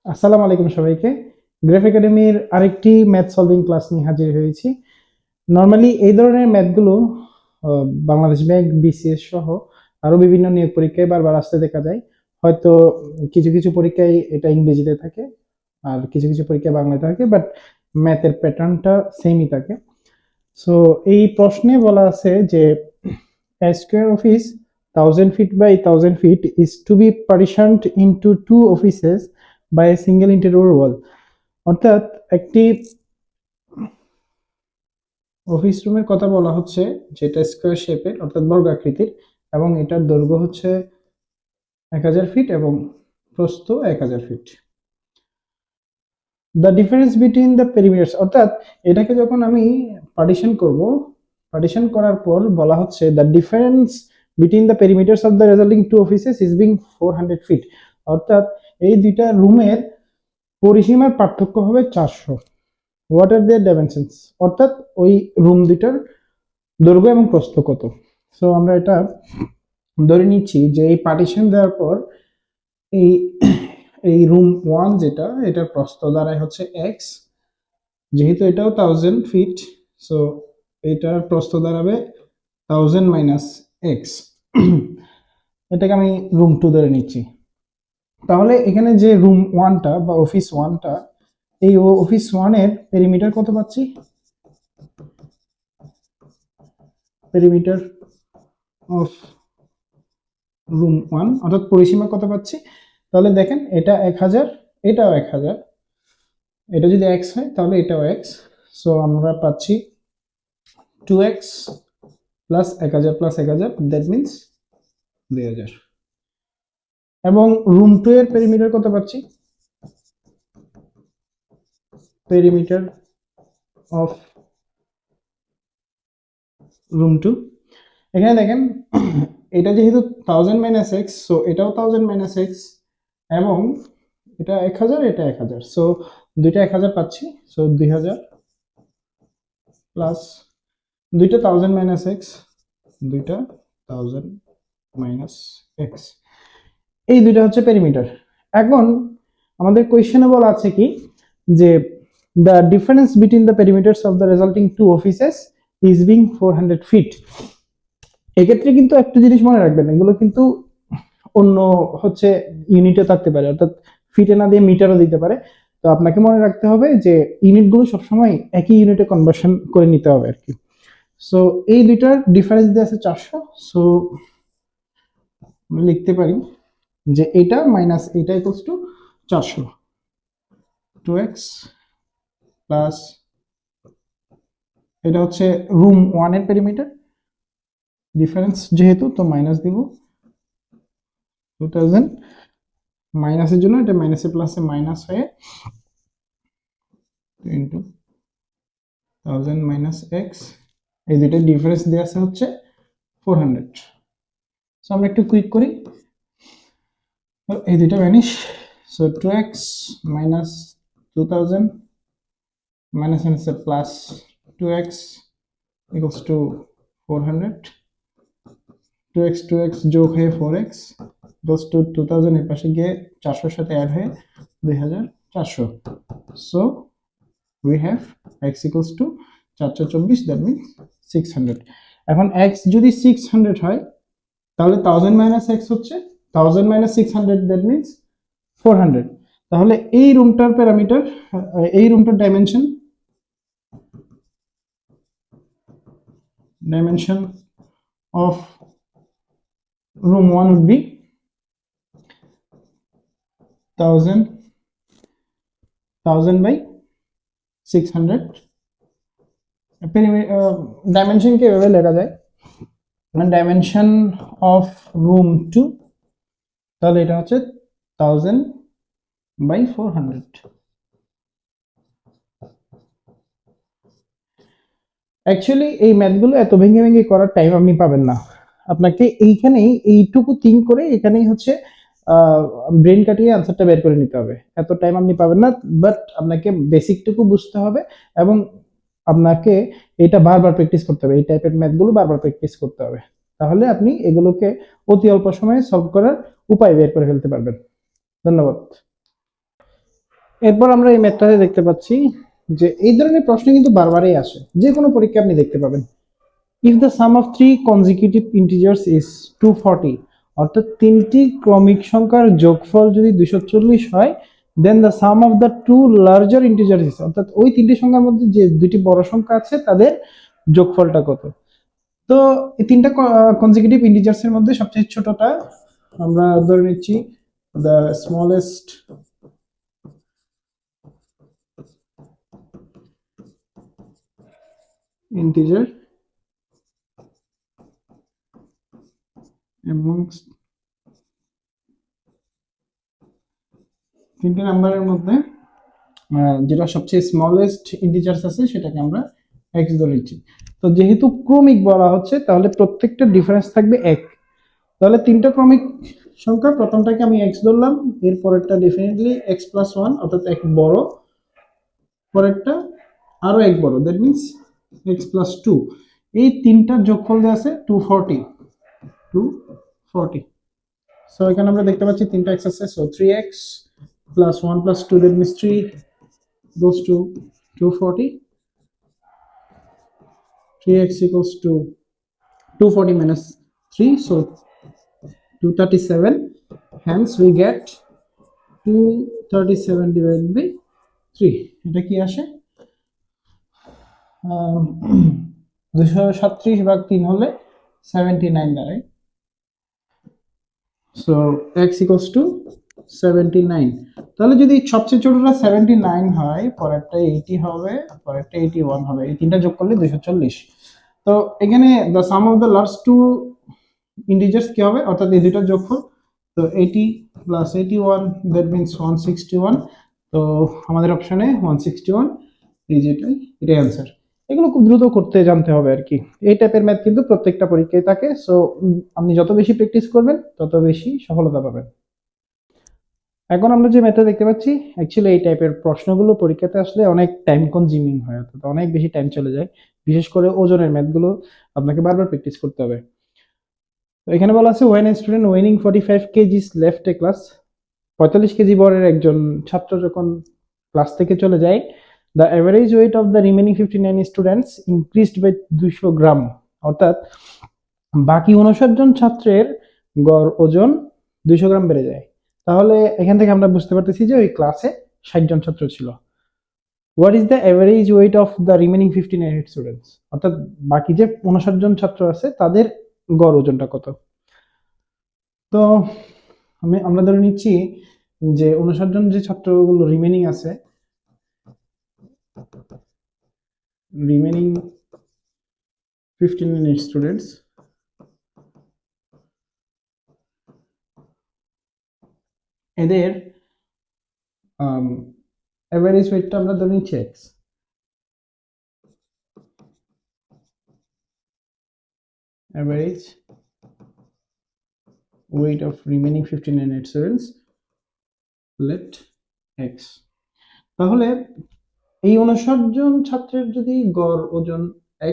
আসসালামু আলাইকুম সবাইকে। গ্রাফ একাডেমির আরেকটি ম্যাথ সলভিং ক্লাস নিয়ে হাজির হয়েছি। নরমালি এই ধরনের ম্যাথগুলো বাংলাদেশ ব্যাংক, বিসিএস সহ আরো বিভিন্ন নিয়োগ পরীক্ষায় বারবার আসতে দেখা যায়। হয়তো কিছু কিছু পরীক্ষায় এটা ইংরেজিতে থাকে, আর কিছু কিছু পরীক্ষায় বাংলায় থাকে, বাট ম্যাথের প্যাটার্নটা সেমই থাকে। সো এই প্রশ্নে বলা আছে যে a square office 1000 feet by 1000 feet is to be partitioned into two offices by a single interior wall. অর্থাৎ একটি অফিস রুমের কথা বলা হচ্ছে যেটা স্কোয়ার শেপের অর্থাৎ বর্গাকৃতির, এবং এটার দৈর্ঘ্য হচ্ছে 1000 ফিট এবং প্রস্থ 1000 feet. The difference between the perimeters, অর্থাৎ এটাকে যখন আমি পার্টিশন করব, পার্টিশন করার পর বলা হচ্ছে the difference between the perimeters of the resulting two offices is being 400 feet. অর্থাৎ এই দুইটা রুমের পরিসীমার পার্থক্য হবে 400। হোয়াট আর দেয়ার ডাইমেনশনস, অর্থাৎ ওই রুম দুইটার দৈর্ঘ্য এবং প্রস্থ কত। সো আমরা এটা ধরে নিচ্ছি যে এই পার্টিশন দেওয়ার পর এই এই রুম 1 যেটা, এটার প্রস্থ দাঁড়ায় হচ্ছে এক্স, যেহেতু এটাও 1000 ফিট, সো এটার প্রস্থ দাঁড়াবে 1000 মাইনাস এক্স। এটাকে আমি রুম 2 ধরে নিচ্ছি। তাহলে এখানে যে রুম 1টা বা অফিস 1টা, এই অফিস 1 এর পেরিমিটার কত পাচ্ছি? পেরিমিটার অফ রুম 1 অর্থাৎ পরিসীমা কত পাচ্ছি? তাহলে দেখেন এটা 1000, এটাও 1000, এটা যদি x হয় তাহলে এটাও x। সো আমরা পাচ্ছি 2x plus 1000 plus 1000, that means 2000। এবং রুম 2 এর পেরিমিটার কত পাচ্ছি? পেরিমিটার অফ রুম 2, এখানে দেখেন এটা যেহেতু 1000 মাইনাস এক্স, সো এটাও 1000 মাইনাস এক্স, এবং এটা 1000, এটা 1000, সো দুইটা 1000 পাচ্ছি। সো 2000 প্লাস দুইটা 1000 মাইনাস এক্স, দুইটা 1000 মাইনাস এক্স, এই দুইটা হচ্ছে পেরিমিটার। এখন আমাদের কোয়েশ্চেনে বলা আছে কি যে the difference between the perimeters of the resulting two offices is being 400 feet. এক্ষেত্রে কিন্তু একটা জিনিস মনে রাখবেন, এগুলো কিন্তু অন্য হচ্ছে ইউনিটে থাকতে পারে, অর্থাৎ ফিটে না দিয়ে মিটারও দিতে পারে। তো আপনাকে মনে রাখতে হবে যে ইউনিটগুলো সবসময় একই ইউনিটে কনভার্সন করে নিতে হবে আর কি। সো এই দুইটার ডিফারেন্স দিয়ে আছে 400। সো আমরা লিখতে পারি যে এটা মাইনাস এটা ইকুয়ালস টু 400। 2x প্লাস এটা হচ্ছে রুম 1 এর পেরিমিটার, ডিফারেন্স যেহেতু তো মাইনাস দিব 2000, মাইনাসের জন্য এটা মাইনাসে প্লাসে মাইনাস হয়ে ইন্টু 1000 মাইনাস এক্স, এই দুইটার ডিফারেন্স দেওয়া আছে হচ্ছে 400। সো আমরা একটু কুইক করি, এই দুইটা vanish. So 2x minus 2000 minus মাইনাসে plus 2x equals to 400, 2x যোগ হয়ে 4x ইকুয়ালস টু 2000, এর পাশে গিয়ে 400 এর সাথে অ্যাড হয়ে 2400। So we have x equals to 424, that means 600। এখন x যদি 600 হয় তাহলে 1000 মাইনাস x হচ্ছে 1000 মাইনাস 600, that means 400। তাহলে এই রুমটার প্যারামিটার, এই রুমটার dimension of room 1 would be 1000 by 600। ডাইমেনশনকে এভাবে লেখা যায়, ডাইমেনশন অফ রুম 2, তাহলে এটা হচ্ছে 1000 by 400। অ্যাকচুয়ালি এই ম্যাথগুলো এত ভেঙে ভেঙে করার টাইম আপনি পাবেন না। আপনাকে এইখানেই এইটুকু থিঙ্ক করে এখানেই হচ্ছে ব্রেন কাটিয়ে আনসারটা বের করে নিতে হবে, এত টাইম আপনি পাবেন না। বাট আপনাকে বেসিকটুকু বুঝতে হবে, এবং আপনাকে এটা বারবার প্র্যাকটিস করতে হবে, এই টাইপের ম্যাথগুলো বারবার প্র্যাকটিস করতে হবে। তাহলে আপনি এগুলোকে অতি অল্প সময়ে সলভ করার উপায় বের করে ফেলতে পারবেন। ধন্যবাদ। এরপর আমরা এই ম্যাথটাতে দেখতে পাচ্ছি যে এই ধরনের প্রশ্ন কিন্তু বারবারই আসে, যে কোনো পরীক্ষা আপনি দেখতে পাবেন। If the sum of three consecutive integers is 240, অর্থাৎ তিনটি ক্রমিক সংখ্যার যোগফল যদি 240 হয়, then the sum of the two larger integers is, অর্থাৎ ওই তিনটি সংখ্যার মধ্যে যে দুটি বড় সংখ্যা আছে তাদের যোগফলটা কত। তো এই তিনটা কনজিকিউটিভ ইন্টিজার্স এর মধ্যে সবচেয়ে ছোটটা আমরা ধরে নিচ্ছি দ্য স্মলেস্ট ইন্টিজার amongst তিনটে নাম্বারের মধ্যে যেটা সবচেয়ে স্মলেস্ট ইন্টিজার্স আছে সেটাকে আমরা x ধরে নিচ্ছি। তো যেহেতু ক্রমিক বলা হচ্ছে তাহলে প্রত্যেকটা ডিফারেন্স থাকবে 1। তাহলে তিনটা ক্রমিক সংখ্যা, প্রথমটাকে আমি x ধরলাম, এর পরেরটা ডেফিনেটলি x প্লাস 1 অর্থাৎ এক বড়, পরেরটা আরো এক বড়, দ্যাট মিন্স x প্লাস 2। এই তিনটার যোগফল দেওয়া আছে 240। সো এখানে আমরা দেখতে পাচ্ছি তিনটা x আছে, so 3x plus 1 plus 2, that means 3 goes to 240. 3x equals to 240 minus 3, so 237. Hence we get 237 divided by 3. এটা কি আসে 237 ভাগ 3 হলে 79 দাঁড়ায়। So x equals to 79। তাহলে যদি সবচেয়ে ছোটটা 79 হয়, পরেরটা 80 হবে, পরেরটা 81 হবে, এই তিনটা যোগ করলে 240। তো এখানে the sum of the last two integers কি হবে, অর্থাৎ এই দুইটার যোগফল। তো 80 প্লাস 81, দ্যাট মিন্স 161। তো আমাদের অপশনে 161 এটাই অ্যান্সার। এগুলো খুব দ্রুত করতে জানতে হবে আর কি। এই টাইপের ম্যাথ কিন্তু প্রত্যেকটা পরীক্ষায় থাকে, সো আপনি যত বেশি প্র্যাকটিস করবেন তত বেশি সফলতা পাবেন। এখন আমরা যে ম্যাথটা দেখতে পাচ্ছি, অ্যাকচুয়ালি এই টাইপের প্রশ্নগুলো পরীক্ষাতে আসলে অনেক টাইম কনজিউমিং হয়, অর্থাৎ অনেক বেশি টাইম চলে যায়। বিশেষ করে ওজনের ম্যাথগুলো আপনাকে বারবার প্র্যাকটিস করতে হবে। তো এখানে বলা আছে when a student weighing 45 kgs left a class, 45 kg বরের একজন ছাত্র যখন ক্লাস থেকে চলে যায়, the average weight of the remaining 59 students increased by 200 gram, অর্থাৎ বাকি 59 জন ছাত্রের গড় ওজন 200 গ্রাম বেড়ে যায়। তাহলে এখান থেকে আমরা বুঝতে পারতেছি যে ওই ক্লাসে 60 জন ছাত্র ছিল। What is the average weight of the remaining 59 students, অর্থাৎ বাকি যে 59 জন ছাত্র আছে তাদের গড় ওজনটা কত। তো আমরা ধরে নিচ্ছি যে 59 জন যে ছাত্রগুলো রিমেনিং আছে, রিমেনিং 59 স্টুডেন্টস, এদের অ্যাভারেজ ওয়েটটা আমরা ধরে নিচ্ছি x। average weight of remaining 59 students, let x। তাহলে এই 59 জন ছাত্রের যদি গড় ওজন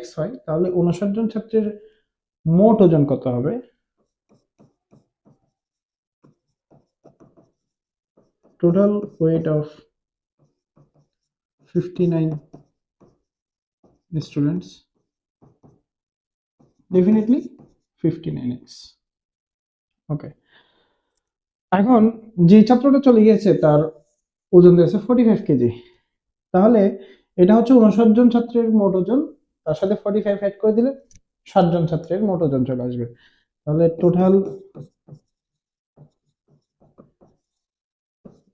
x হয়, তাহলে 59 জন ছাত্রের মোট ওজন কত হবে, total weight of 59 students, definitely 59x। ওকে, এখন যে ছাত্রটা চলে গিয়েছে তার ওজন দিয়েছে 45 কেজি, তাহলে এটা হচ্ছে 59 জন ছাত্রের মোট ওজন, তার সাথে 45 অ্যাড করে দিলে 60 জন ছাত্রের মোট ওজন চলে আসবে। তাহলে total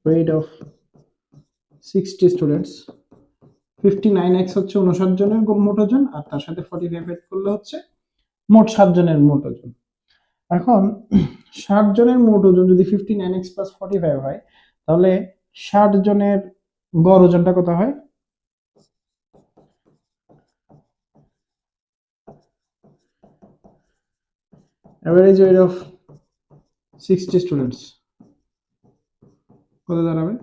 weight of 60 students, 59x হচ্ছে 59 জনের মোট ওজন, আর তার সাথে 45 অ্যাড করলে হচ্ছে মোট 60 জনের মোট ওজন। এখন 60 জনের মোট ওজন যদি 59x প্লাস 45 হয়, তাহলে 60 জনের গড় ওজনটা কত হয়, অ্যাভারেজ ওয়েট অফ 60 স্টুডেন্টস কত দাঁড়াবে,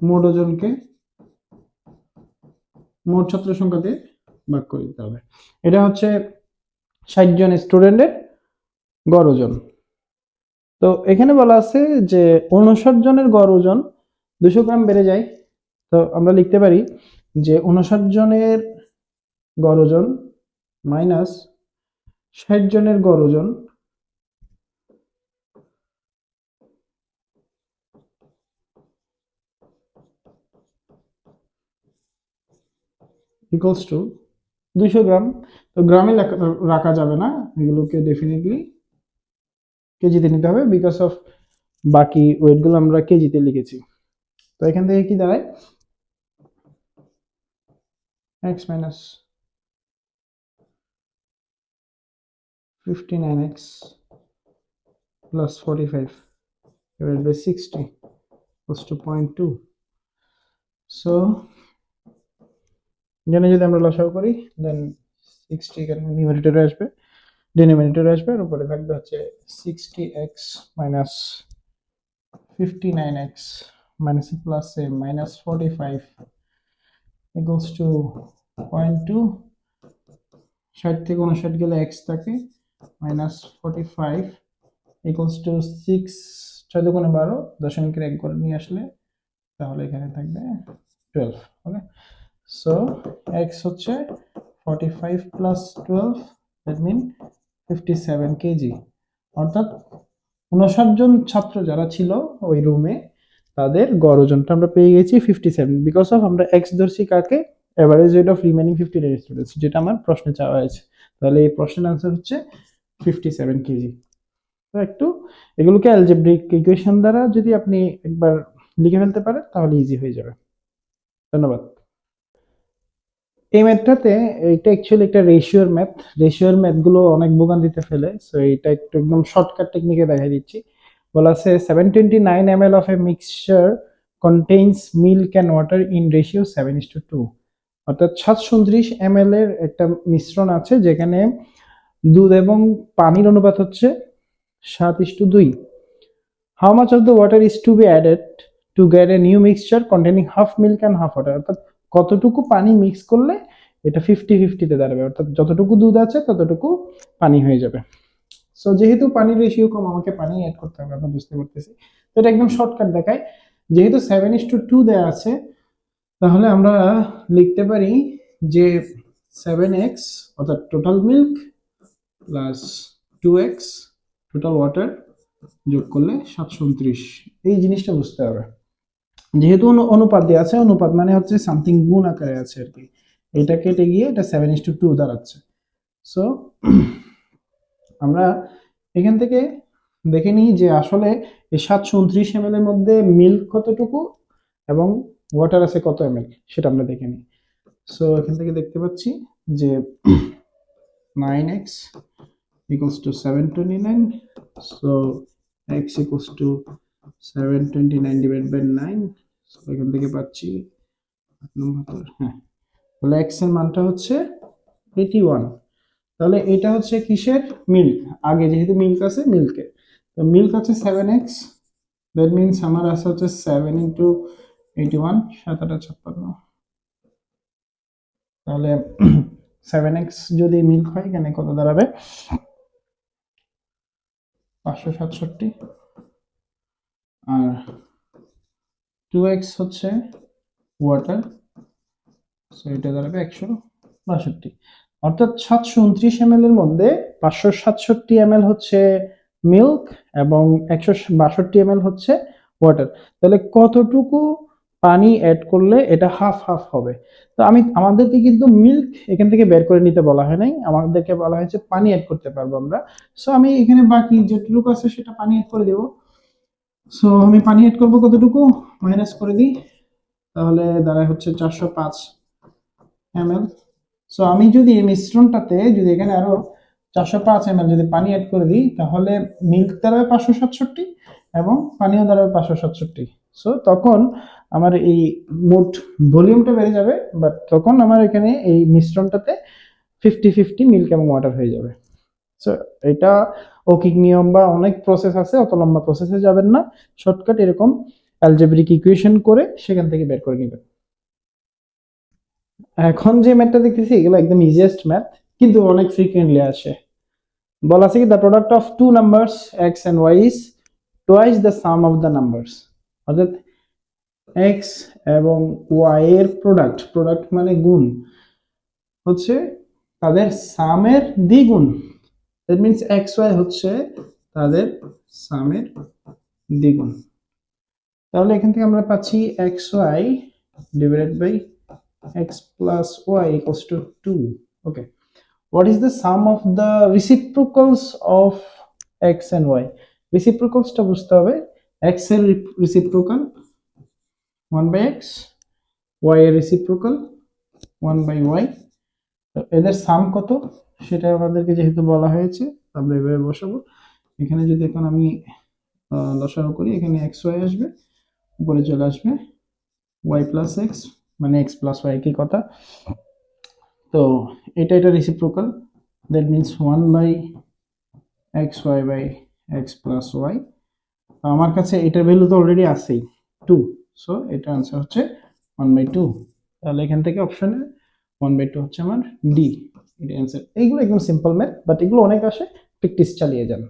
মোট ওজনকে মোট ছাত্র সংখ্যা দিয়ে ভাগ করে দিতে হবে। এটা হচ্ছে 60 জন স্টুডেন্টের গড় ওজন। তো এখানে বলা আছে যে 59 জনের গড় ওজন 200 গ্রাম বেড়ে যায়, তো আমরা লিখতে পারি যে 59 জনের গড় ওজন মাইনাস 60 জনের গড় ওজন ইকুয়ালস টু 200 গ্রাম। তো গ্রামে রাখা যাবে না, এগুলোকে ডেফিনেটলি কেজিতে নিতে হবে, বিকজ অফ বাকি ওয়েটগুলো আমরা কেজিতে লিখেছি। তো এখান থেকে কি দাঁড়ায়, x minus 59x plus 45 divided by 60 equals to 0.2. So এখানে যদি আমরা লসাগু করি, দেন 60 এখানে নিউমারেটরে আসবে, ডিনোমিনেটরে আসবে, আর উপরে থাকবে হচ্ছে 60x minus 59x minus plus A minus 45 equals to 0.2। 60 থেকে 59 গেলে x থাকে, মাইনাস 45 equals to 6, 6 দুগুণে 12, দশমিকের এক ঘর নিয়ে আসলে তাহলে এখানে থাকবে 12। ওকে, সো x হচ্ছে 45 প্লাস 12, দ্যাট মিন 57 কেজি। অর্থাৎ 59 জন ছাত্র যারা ছিল ওই রুমে, তাদের গড় ওজনটা আমরা পেয়ে গেছি 57, বিকজ অফ আমরা x ধরছি কাকে, average weight of remaining 59 students, যেটা আমার প্রশ্নে চাওয়া হয়েছে। তাহলে এই প্রশ্নের আনসার হচ্ছে 57 কেজি। তো একটু এগুলোকে অ্যালজেব্রিক ইকুয়েশন দ্বারা যদি আপনি একবার লিখে ফেলতে পারেন তাহলে ইজি হয়ে যাবে। ধন্যবাদ। এই ম্যাথটাতে এটা অ্যাকচুয়ালি একটা রেশিওর ম্যাথ, রেশিওর ম্যাথগুলো অনেক ভোগান্তিতে ফেলে, সো এটা একটু একদম শর্টকাট টেকনিকে দেখাই দিচ্ছি। বলা আছে 729 ml of a mixture contains milk and water in ratio 7:2, অর্থাৎ 729 ml এর একটা মিশ্রণ আছে যেখানে দুধ এবং পানির অনুপাত হচ্ছে 7:2। How much of the water is to be added to get a new mixture containing half milk and half water, অর্থাৎ কতটুকু পানি মিক্স করলে এটা 50-50 তে দাঁড়াবে, অর্থাৎ যতটুকু দুধ আছে ততটুকু পানি হয়ে যাবে। সো যেহেতু পানির রেশিও কম, আমাকে পানি অ্যাড করতে হবে, আমরা বুঝতে পারতেছি। তো এটা একদম শর্টকাট দেখায়, যেহেতু 7:2 দেয়া আছে, তাহলে আমরা লিখতে পারি যে 7x অর্থাৎ total milk plus 2x total water যোগ করলে 729। এই জিনিসটা বুঝতে হবে, যেহেতু অনুপাত দেওয়া আছে, অনুপাত মানে হচ্ছে সামথিং গুণ আকারে আছে আর কি, এটা কেটে গিয়ে এটা 7:2 দাঁড়াচ্ছে। সো আমরা এখান থেকে দেখে নিই যে আসলে এই 729 ml এর মধ্যে মিল্ক কতটুকু এবং ওয়াটার আছে কত ml, সেটা আমরা দেখে নিই। সো এখান থেকে দেখতে পাচ্ছি যে 9x equals to 729, so x equals to 729 divided by 9, so এখান থেকে পাচ্ছি 8 নম্বর, হ্যাঁ, তাহলে x এর মানটা হচ্ছে 81। তাহলে এটা হচ্ছে কিসের, মিল্ক, আগে যেহেতু মিল্ক আছে মিল্কে, তো মিল্ক হচ্ছে 7x, দ্যাট মিনস আমার আছে হচ্ছে 7 ইন্টু 81, 7 8 56, তাহলে 7x যদি মিল্ক হয় এখানে কত দাঁড়াবে, 567, আর 2x হচ্ছে ওয়াটার, সো এটা দাঁড়াবে 162। অর্থাৎ 729 ml এর মধ্যে 567 ml হচ্ছে মিল্ক এবং 162 ml হচ্ছে ওয়াটার। তাহলে কতটুকু পানি অ্যাড করলে এটা হাফ হাফ হবে। তো আমাদেরকে কিন্তু মিল্ক এখান থেকে বের করে নিতে বলা হয় নাই, আমাদেরকে বলা হয়েছে পানি অ্যাড করতে পারবো আমরা। সো আমি এখানে বাকি যেটুকু আছে সেটা পানি অ্যাড করে দেব। সো আমি পানি অ্যাড করবো কতটুকু, মাইনাস করে দিই, তাহলে দাঁড়ায় হচ্ছে 405 ml। সো আমি যদি এই মিশ্রণটাতে যদি এখানে আরো 405 ml যদি পানি অ্যাড করে দিই, তাহলে মিল্ক দাঁড়াবে 567 এবং পানিও দাঁড়াবে 567। সো তখন আমার এই মোট ভলিউমটা বেড়ে যাবে, বাট তখন আমার এখানে এই মিশ্রণটাতে 50-50 মিল্ক এবং ওয়াটার হয়ে যাবে। সো এটা অৌকিক নিয়ম বা অনেক প্রসেস আছে, অত লম্বা প্রসেসে যাবেন না, শর্টকাট এরকম অ্যালজেব্রিক ইকুয়েশন করে সেখান থেকে বের করে নেবেন। এখন যে ম্যাথটা দেখতেছি এগুলো একদম ইজিয়েস্ট ম্যাথ, কিন্তু অনেক ফ্রিকুয়েন্টলি আসে। বলা আছে কি the product of two numbers x and y is twice the sum of the numbers, অর্থাৎ এক্স এবং ওয়াই এর প্রোডাক্ট মানে গুণ হচ্ছে তাদের সামের দ্বিগুণ। দ্যাট মিনস এক্স ওয়াই হচ্ছে তাদের সামের দ্বিগুণ। তাহলে এখান থেকে আমরা পাচ্ছি x y divided by x plus y equals to 2। Okay, what is the sum of the reciprocals of x and y? reciprocals টা বুঝতে হবে, x এর reciprocal 1 by x, y এর reciprocal 1 by y। তো এদের সাম কত সেটা আমাদেরকে যেহেতু বলা হয়েছে আমরা এভাবে বসাবো। এখানে যদি এখন আমি লসাগু করি, এখানে এক্স ওয়াই আসবে, উপরে চলে আসবে ওয়াই প্লাস এক্স, মানে এক্স প্লাস ওয়াই একই কথা। তো এটা reciprocal, that means 1 by x y by x plus y. আমার কাছে এটার ভ্যালু তো অলরেডি আছেই 2, সো এটার আনসার হচ্ছে 1/2। তাহলে এখান থেকে অপশনে 1/2 হচ্ছে আমার ডি, এটা অ্যান্সার। এইগুলো একদম সিম্পল ম্যাথ, বাট এগুলো অনেক আসে, প্র্যাকটিস চালিয়ে যান।